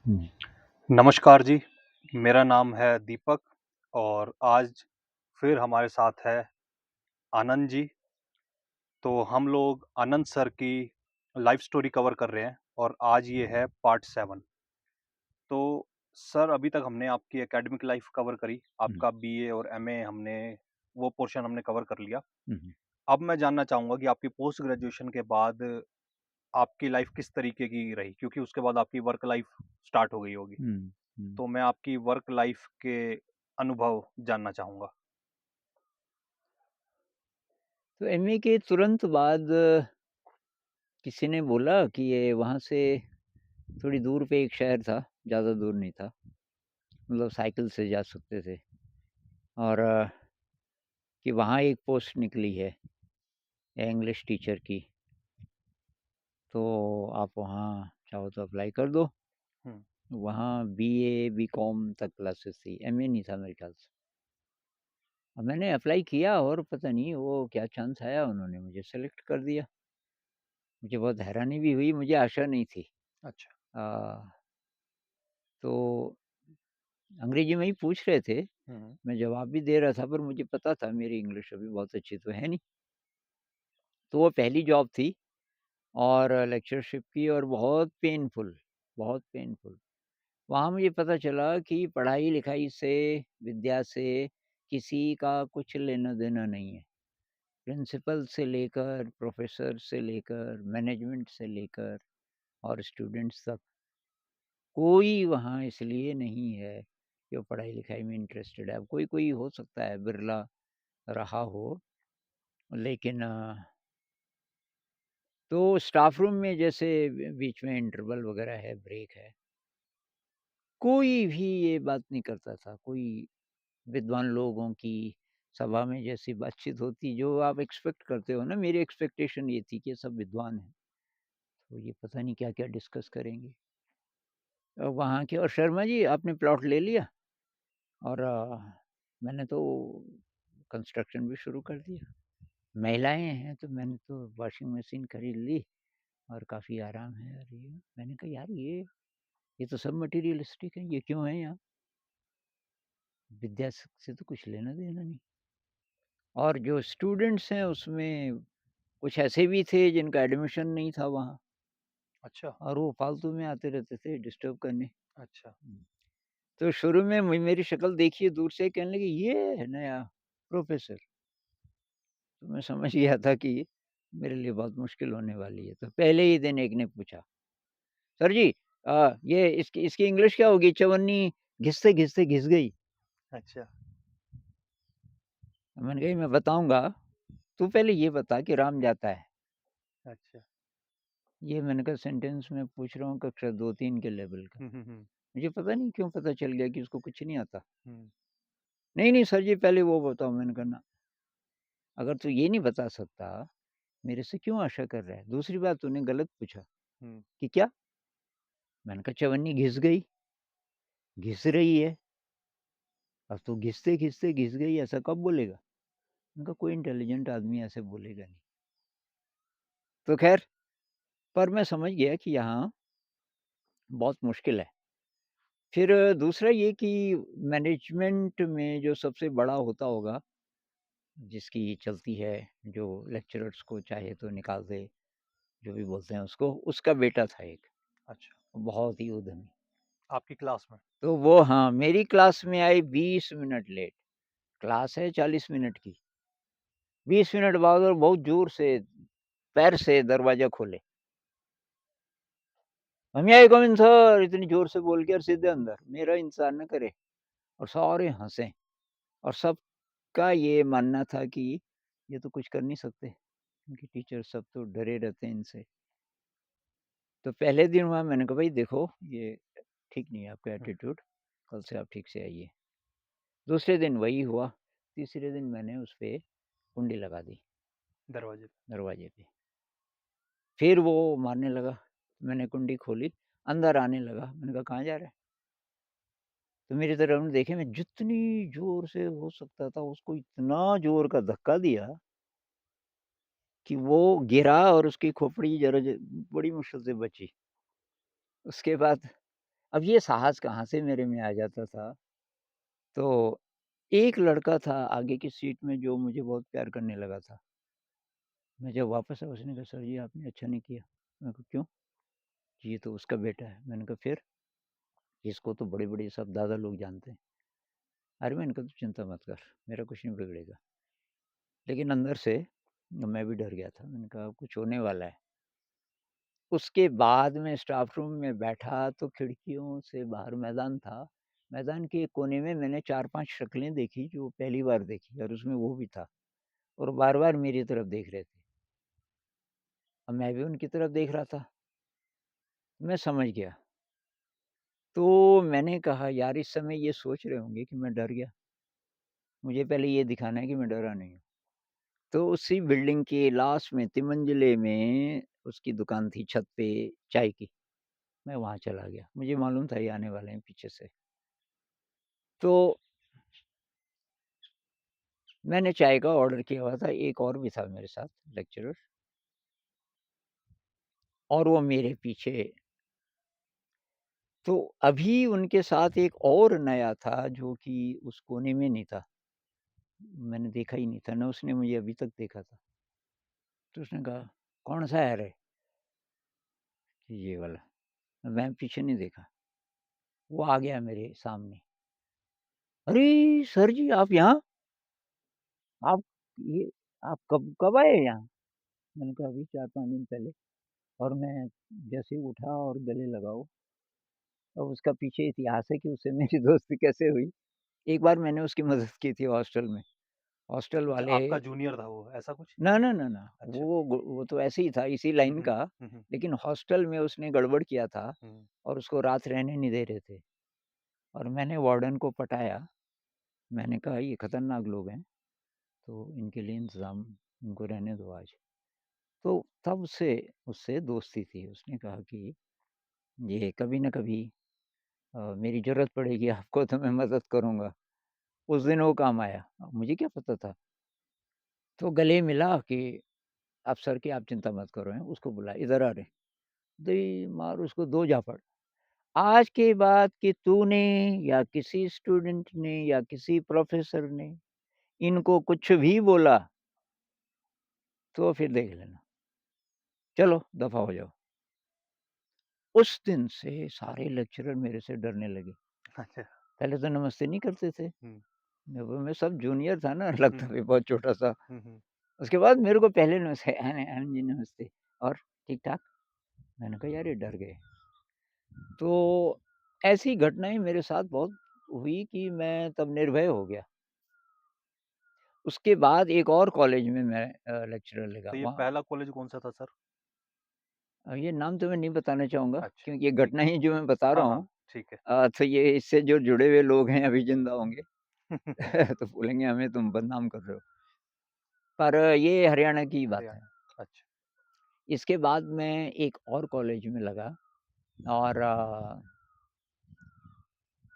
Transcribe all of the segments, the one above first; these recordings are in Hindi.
हुँ। नमस्कार जी, मेरा नाम है दीपक और आज फिर हमारे साथ है आनंद जी। तो हम लोग आनंद सर की लाइफ़ स्टोरी कवर कर रहे हैं और आज ये है पार्ट 7। तो सर अभी तक हमने आपकी एकेडमिक लाइफ़ कवर करी, हुँ, आपका बीए और एमए हमने वो पोर्शन हमने कवर कर लिया। हुँ, हुँ, अब मैं जानना चाहूँगा कि आपकी पोस्ट ग्रेजुएशन के बाद आपकी लाइफ़ किस तरीके की रही? क्योंकि उसके बाद आपकी वर्क लाइफ़ स्टार्ट हो गई होगी। हुँ, हुँ। तो मैं आपकी वर्क लाइफ़ के अनुभव जानना चाहूँगा। तो एमए के तुरंत बाद किसी ने बोला कि ये वहाँ से थोड़ी दूर पे एक शहर था, ज़्यादा दूर नहीं था, मतलब साइकिल से जा सकते थे और कि वहाँ एक पोस्ट निकली है इंग्लिश टीचर की, तो आप वहाँ चाहो तो अप्लाई कर दो। हुँ। वहाँ बीए, बीकॉम तक क्लासेस थी, एमए नहीं था मेरे ख़्याल से। और मैंने अप्लाई किया और पता नहीं वो क्या चांस आया, उन्होंने मुझे सेलेक्ट कर दिया। मुझे बहुत हैरानी भी हुई, मुझे आशा नहीं थी। अच्छा। अ, तो अंग्रेजी में ही पूछ रहे थे, हुँ, हुँ। मैं जवाब भी दे रहा था पर मुझे पता था मेरी इंग्लिश अभी बहुत अच्छी तो है नहीं। तो वो पहली जॉब थी और लेक्चरशिप की और बहुत पेनफुल, बहुत पेनफुल। वहाँ मुझे पता चला कि पढ़ाई-लिखाई से, विद्या से किसी का कुछ लेना-देना नहीं है। प्रिंसिपल से लेकर, प्रोफ़ेसर से लेकर, मैनेजमेंट से लेकर और स्टूडेंट्स तक, कोई वहाँ इसलिए नहीं है कि वो पढ़ाई-लिखाई में इंटरेस्टेड है। अब कोई-कोई हो सकता है बिरला रहा हो, लेकिन तो स्टाफ रूम में जैसे बीच में इंटरवल वगैरह है, ब्रेक है, कोई भी ये बात नहीं करता था। कोई विद्वान लोगों की सभा में जैसी बातचीत होती जो आप एक्सपेक्ट करते हो ना, मेरी एक्सपेक्टेशन ये थी कि ये सब विद्वान हैं, तो ये पता नहीं क्या-क्या डिस्कस करेंगे। वहाँ के और शर्मा जी आपने प्लॉट ले लिया? और मैंने तो कंस्ट्रक्शन भी शुरू कर दिया। महिलाएँ हैं तो मैंने तो वॉशिंग मशीन खरीद ली और काफ़ी आराम है। और ये मैंने कहा यार ये तो सब मटीरियलिस्टिक है, ये क्यों है यहाँ? विद्या से तो कुछ लेना-देना नहीं। और जो स्टूडेंट्स हैं उसमें कुछ ऐसे भी थे जिनका एडमिशन नहीं था वहाँ अच्छा, और वो फालतू में आते रहते थे डिस्टर्ब करने। अच्छा। हुँ। तो शुरू में मेरी शक्ल देखी दूर से, कहने लगे ये है नया प्रोफ़ेसर। तो मैं समझ गया था कि मेरे लिए बहुत मुश्किल होने वाली है। तो पहले ही दिन एक ने पूछा, "सर जी ये इसकी इसकी इंग्लिश क्या होगी? चवन्नी घिसते-घिसते घिस गई।" अच्छा, मैंने कहा, "मैं बताऊँगा, तू पहले ये बता कि राम जाता है।" अच्छा। ये मैंने कहा सेंटेंस मैं पूछ रहा हूँ कक्षा 2-3 के लेवल का। हुँ, हुँ, हुँ, मुझे पता नहीं क्यों पता चल गया कि उसको कुछ नहीं आता। हुँ, "नहीं, नहीं सर जी पहले वो बताओ।" मैंने कहा, "ना, अगर तू ये नहीं बता सकता, मेरे से क्यों आशा कर रहा है? दूसरी बात तूने गलत पूछा।" हुँ, कि क्या? मैंने कहा चवन्नी घिस गई, घिस रही है। अब तो घिसते-घिसते घिस गई ऐसा कब बोलेगा? उनका कोई इंटेलिजेंट आदमी ऐसे बोलेगा नहीं। तो ख़ैर पर मैं समझ गया कि यहाँ बहुत मुश्किल है। फिर दूसरा ये कि मैनेजमेंट में जो सबसे बड़ा होता होगा, जिसकी चलती है, जो लेक्चरर्स को चाहे तो निकाल दे, जो भी बोलते हैं उसको, उसका बेटा था एक, अच्छा। बहुत ही उद्यमी। आपकी क्लास में? तो वो हाँ, मेरी क्लास में आई 20 मिनट लेट। क्लास है 40 मिनट की। 20 मिनट बाद और बहुत ज़ोर से पैर से दरवाज़ा खोले। "मम्मी आई कम इन सर" इतनी ज़ोर से बोल के और सीधे अंदर। मेरा इंतज़ार ना करे और सारे हँसे और सबका ये मानना था कि ये तो कुछ कर नहीं सकते। इनके टीचर सब तो डरे रहते हैं इनसे। तो पहले दिन वहाँ मैंने कहा, "भई देखो, ये ठीक नहीं है आपका हुँ, एटीट्यूड, कल से आप ठीक से आइए।" दूसरे दिन वही हुआ, तीसरे दिन मैंने उसपे कुंडी लगा दी दरवाजे पे। दरवाज़े पे। फिर वो मारने लगा, मैंने कुंडी खोली, अंदर आने लगा। मैंने कहा, "कहाँ जा रहा है?" तो मेरी तरफ उसने देखे, मैं जितनी ज़ोर से हो सकता था उसको इतना ज़ोर का धक्का दिया कि वो गिरा और उसकी खोपड़ी ज़रा ज बड़ी मुश्किल से बची। उसके बाद अब ये साहस कहाँ से मेरे में आ जाता था, तो एक लड़का था आगे की सीट में जो मुझे बहुत प्यार करने लगा था। मैं जब वापस आया उसने कहा, "सर जी आपने अच्छा नहीं किया।" मैंने कहा, "क्यों?" "ये तो उसका बेटा है।" मैंने कहा, "फिर? इसको तो बड़े-बड़े सब दादा लोग जानते हैं।" अरे मैंने कहा, "तू चिंता मत कर, मेरा कुछ नहीं बिगड़ेगा।" लेकिन अंदर से मैं भी डर गया था। मैंने कहा, "अब कुछ होने वाला है।" उसके बाद मैं स्टाफ रूम में बैठा तो खिड़कियों से बाहर मैदान था। मैदान के एक कोने में मैंने 4-5 शक्लें देखी जो पहली बार देखी और उसमें वो भी था और बार-बार मेरी तरफ देख रहे थे। अब मैं भी उनकी तरफ देख रहा था। मैं समझ गया। तो मैंने कहा यार इस समय ये सोच रहे होंगे कि मैं डर गया। मुझे पहले ये दिखाना है कि मैं डरा नहीं हूँ। तो उसी बिल्डिंग के लास्ट में तिमंजिले में उसकी दुकान थी छत पे चाय की। मैं वहाँ चला गया। मुझे मालूम था ये आने वाले हैं पीछे से। तो मैंने चाय का ऑर्डर किया हुआ था, एक और भी था मेरे साथ लेक्चरर और वो मेरे पीछे। तो अभी उनके साथ एक और नया था जो कि उस कोने में नहीं था। मैंने देखा ही नहीं था, ना उसने मुझे अभी तक देखा था। तो उसने कहा, "कौन-सा है रे?" "ये वाला।" मैं पीछे नहीं देखा। वो आ गया मेरे सामने। "अरे! सर जी आप यहाँ? आप ये आप कब कब आए यहाँ?" मैंने कहा, "अभी 4-5 दिन पहले।" और मैं जैसे ही उठा और गले लगाओ, अब उसका पीछे इतिहास है कि उससे मेरी दोस्ती कैसे हुई। एक बार मैंने उसकी मदद की थी हॉस्टल में। हॉस्टल अच्छा, वाले आपका जूनियर था वो, ऐसा कुछ? ना, अच्छा। वो तो ऐसे ही था इसी हुँ, लाइन हुँ। का, हुँ, हुँ। लेकिन हॉस्टल में उसने गड़बड़ किया था हुँ। और उसको रात रहने नहीं दे रहे थे और मैंने वार्डन को पटाया। मैंने कहा, "ये खतरनाक लोग हैं, तो इनके लिए इंतज़ाम इनको रहने दो आज।" तो तब से उससे दोस्ती थी। उसने कहा कि ये कभी न कभी मेरी ज़रूरत पड़ेगी आपको तो मैं मदद करूँगा। उस दिन वो काम आया। अब मुझे क्या पता था? तो गले मिला कि "आप सर की आप चिंता मत करो" हैं, उसको बुलाया, "इधर आ रे।" दई मार उसको 2 झापड़। आज के बाद कि तूने या किसी स्टूडेंट ने या किसी प्रोफ़ेसर ने इनको कुछ भी बोला, तो फिर देख लेना। चलो दफ़ा हो जाओ। उस दिन से सारे लेक्चरर मेरे से डरने लगे। अच्छा। पहले तो नमस्ते नहीं करते थे। हुँ। जब मैं सब जूनियर था ना हुँ, लगता हुँ। भी बहुत छोटा-सा। हुँ, हुँ। उसके बाद मेरे को पहले नमस्ते "अन जी नमस्ते" और ठीक-ठाक? मैंने कहा यार ये डर गए। तो ऐसी घटनाएँ मेरे साथ बहुत हुई कि मैं तब निर्भय हो गया। उसके बाद एक और कॉलेज में मैं लेक्चरर लगा तो ये वहाँ पहला कॉलेज कौन-सा था सर? ये नाम तो मैं नहीं बताना चाहूँगा अच्छा, क्योंकि ये ठीक है। घटनाएँ जो मैं बता रहा हाँ, हाँ, हूँ ठीक है। तो ये इससे जो जुड़े हुए लोग हैं अभी ज़िंदा होंगे तो बोलेंगे हमें तुम बदनाम कर रहे हो। पर ये हरियाणा की बात है। हरियाणा, अच्छा। इसके बाद मैं एक और कॉलेज में लगा और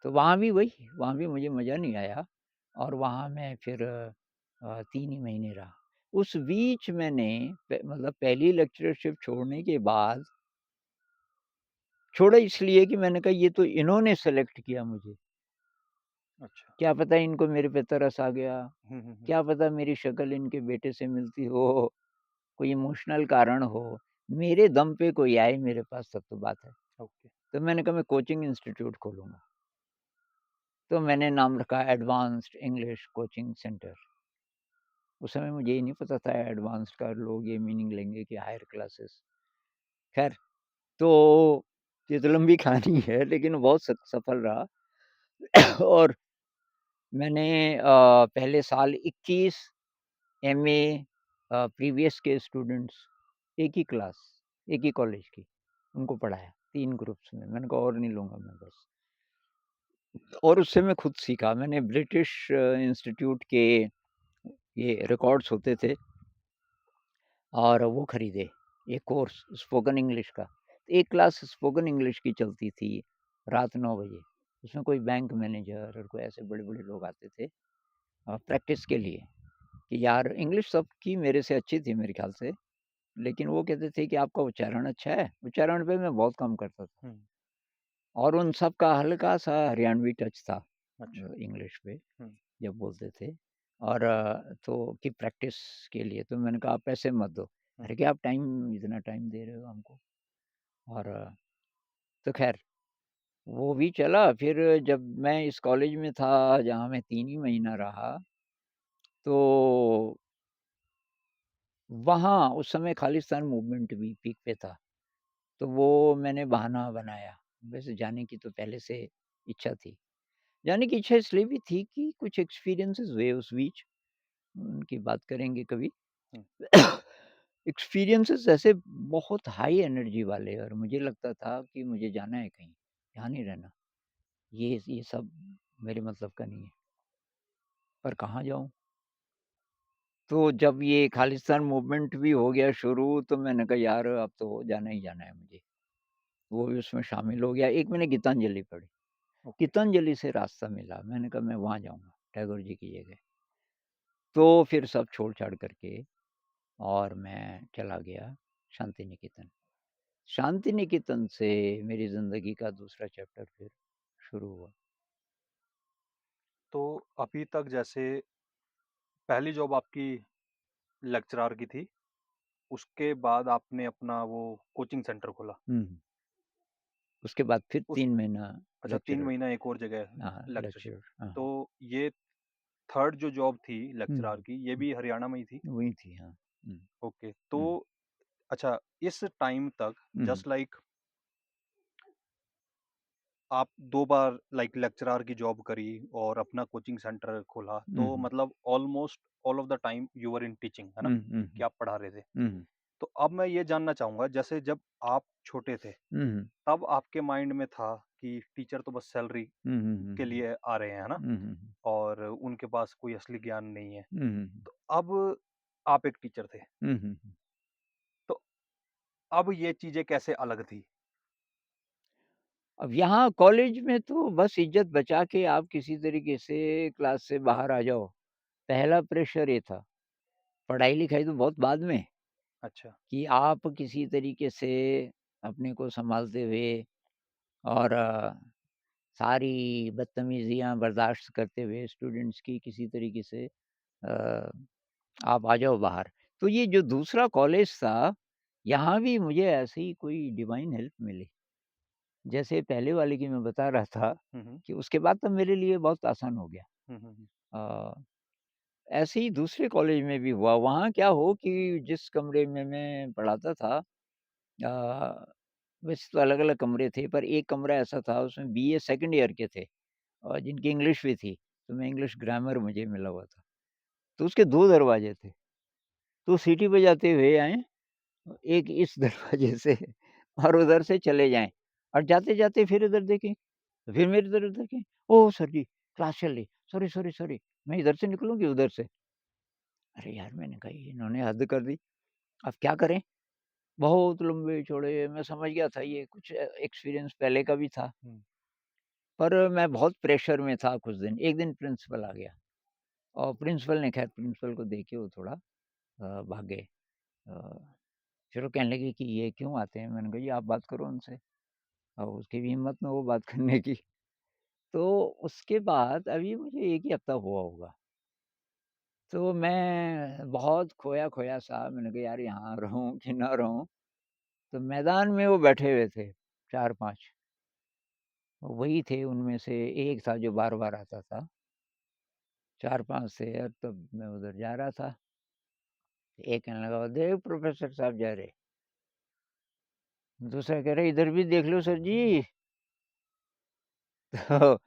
तो वहाँ भी वही, वहाँ भी मुझे मज़ा नहीं आया और वहाँ मैं फिर 3 ही महीने रहा। उस बीच मैंने मतलब पहली लेक्चरशिप छोड़ने के बाद छोड़ा इसलिए कि मैंने कहा ये तो इन्होंने सेलेक्ट किया मुझे। अच्छा। क्या पता इनको मेरे पे तरस आ गया, हुँ, हुँ, हुँ। क्या पता मेरी शक्ल इनके बेटे से मिलती हो, कोई इमोशनल कारण हो। मेरे दम पे कोई आए मेरे पास तब तो बात है। ओके। तो मैंने कहा मैं कोचिंग इंस्टीट्यूट खोलूँगा। तो मैंने नाम रखा एडवांस्ड इंग्लिश कोचिंग सेंटर। उस समय मुझे ये नहीं पता था एडवांस्ड का लोग ये मीनिंग लेंगे कि हायर क्लासेस। ख़ैर तो ये तो लंबी कहानी है लेकिन बहुत सफल रहा और मैंने पहले साल 21 एमए प्रीवियस के स्टूडेंट्स एक ही क्लास, एक ही कॉलेज की, उनको पढ़ाया 3 ग्रुप्स में। मैंने कहा और नहीं लूँगा मैं बस। और उससे मैं खुद सीखा। मैंने ब्रिटिश इंस्टीट्यूट के ये रिकॉर्ड्स होते थे और वो खरीदे, एक कोर्स स्पोकन इंग्लिश का। एक क्लास स्पोकन इंग्लिश की चलती थी रात 9 बजे। उसमें कोई बैंक मैनेजर और कोई ऐसे बड़े-बड़े लोग आते थे प्रैक्टिस के लिए कि यार इंग्लिश सबकी मेरे से अच्छी थी मेरे ख़्याल से, लेकिन वो कहते थे कि आपका उच्चारण अच्छा है। उच्चारण पे मैं बहुत काम करता था। हुँ। और उन सब का हल्का-सा हरियाणवी टच था अच्छा। इंग्लिश पे हुँ, जब बोलते थे और तो कि प्रैक्टिस के लिए तो मैंने कहा आप पैसे मत दो। हुँ, अरे क्या आप टाइम इतना टाइम दे रहे हो हमको और तो ख़ैर वो भी चला फिर जब मैं इस कॉलेज में था जहाँ मैं 3 ही महीना रहा, तो वहाँ उस समय खालिस्तान मूवमेंट भी पीक पे था। तो वो मैंने बहाना बनाया। वैसे जाने की तो पहले से इच्छा थी। जाने की इच्छा इसलिए भी थी कि कुछ एक्सपीरियंसेस हुए उस बीच, उनकी बात करेंगे कभी। हुँ। एक्सपीरियंसेस ऐसे बहुत हाई एनर्जी वाले और मुझे लगता था कि मुझे जाना है कहीं, यहाँ नहीं रहना। ये सब मेरे मतलब का नहीं है, पर कहाँ जाऊँ? तो जब ये खालिस्तान मूवमेंट भी हो गया शुरू तो मैंने कहा यार अब तो जाना ही जाना है मुझे। वो भी उसमें शामिल हो गया। एक मैंने गीतांजलि पढ़ी। ओके। गीतांजलि से रास्ता मिला। मैंने कहा मैं वहाँ जाऊँगा, टैगोर जी की जगह। तो फिर सब छोड़-छाड़ करके और मैं चला गया शांति निकेतन। शांति निकेतन से मेरी ज़िंदगी का दूसरा चैप्टर फिर शुरू हुआ। तो अभी तक जैसे पहली जॉब आपकी लेक्चरार की थी, उसके बाद आपने अपना वो कोचिंग सेंटर खोला। हुँ, हुँ। उसके बाद फिर उस 3 महीना अच्छा 3 लेक्चरर महीना एक और जगह हाँ, लेक्चरशिप। लेक्चरर हाँ, तो हाँ। ये 3rd जो जॉब थी हुँ, लेक्चरार की, ये हुँ। भी हरियाणा में ही थी? वही थी हाँ। हुँ, ओके। तो हुँ, अच्छा, इस टाइम तक हुँ, जस्ट लाइक आप 2 बार लाइक लेक्चरार की जॉब करी और अपना कोचिंग सेंटर खोला, हुँ, तो हुँ, मतलब almost all of the time you were in teaching, है ना? हुँ, हुँ, कि हुँ, आप पढ़ा रहे थे। हुँ, तो अब मैं ये जानना चाहूँगा, जैसे जब आप छोटे थे, हुँ, हुँ, तब आपके माइंड में था कि टीचर तो बस सैलरी हुँ, हुँ, हुँ, के हुँ, लिए आ रहे हैं, है ना? हुँ, हुँ, हुँ, और उनके पास कोई असली ज्ञान नहीं है। हुँ, हुँ, हुँ, तो अब आप एक टीचर थे, हुँ, हुँ, हुँ। तो अब ये चीज़ें कैसे अलग थी? अब यहाँ कॉलेज में तो बस इज़्ज़त बचा के आप किसी तरीके से क्लास से बाहर आ जाओ, पहला प्रेशर ये था। पढ़ाई-लिखाई तो बहुत बाद में, अच्छा। कि आप किसी तरीके से अपने को सँभालते हुए और सारी बदतमीज़ियाँ बर्दाश्त करते हुए स्टूडेंट्स की किसी तरीके से अ, आप आ जाओ बाहर। तो ये जो दूसरा कॉलेज था, यहाँ भी मुझे ऐसे ही कोई डिवाइन हेल्प मिली। जैसे पहले वाले की मैं बता रहा था हुँ, हुँ। कि उसके बाद तो मेरे लिए बहुत आसान हो गया। हुँ, हुँ, हुँ। अ, ऐसे ही दूसरे कॉलेज में भी हुआ। वहाँ क्या हो कि जिस कमरे में मैं पढ़ाता था वैसे तो अलग-अलग कमरे थे, पर एक कमरा ऐसा था उसमें बीए सेकंड ईयर के थे और जिनकी इंग्लिश भी थी, तो मैं इंग्लिश ग्रामर मुझे मिला हुआ था। तो उसके 2 दरवाजे थे, तो सीटी बजाते हुए आएँ, एक इस दरवाजे से और उधर से चले जाएँ और जाते-जाते फिर इधर देखें, तो फिर मेरी तरफ देखें, ओह! सर जी क्लास चल रही, सॉरी, सॉरी, सॉरी, मैं इधर से निकलूँ कि उधर से? अरे यार! मैंने कहा ये इन्होंने हद कर दी, अब क्या करें? बहुत लंबे-चौड़े मैं समझ गया था ये कुछ एक्सपीरियंस पहले का भी था। हुँ। पर मैं बहुत प्रेशर में था कुछ दिन। एक दिन प्रिंसिपल आ गया और प्रिंसिपल ने ख़ैर प्रिंसिपल को देख के वो थोड़ा भाग गए। अ, फिर वो कहने लगे कि ये क्यों आते हैं? मैंने कहा जी आप बात करो उनसे। और उसकी भी हिम्मत ना हो बात करने की। तो उसके बाद अभी मुझे 1 ही हफ़्ता हुआ होगा। तो मैं बहुत खोया-खोया सा मैंने कहा यार यहाँ रहूँ कि ना रहूँ? तो मैदान में वो बैठे हुए थे 4-5 वही थे उनमें से एक था जो बार-बार आता था। 4-5 थे और तब मैं उधर जा रहा था। एक कहने लगा, "देख प्रोफ़ेसर साहब जा रहे।" दूसरा कह रहा, "इधर भी देख लो सर जी।" तो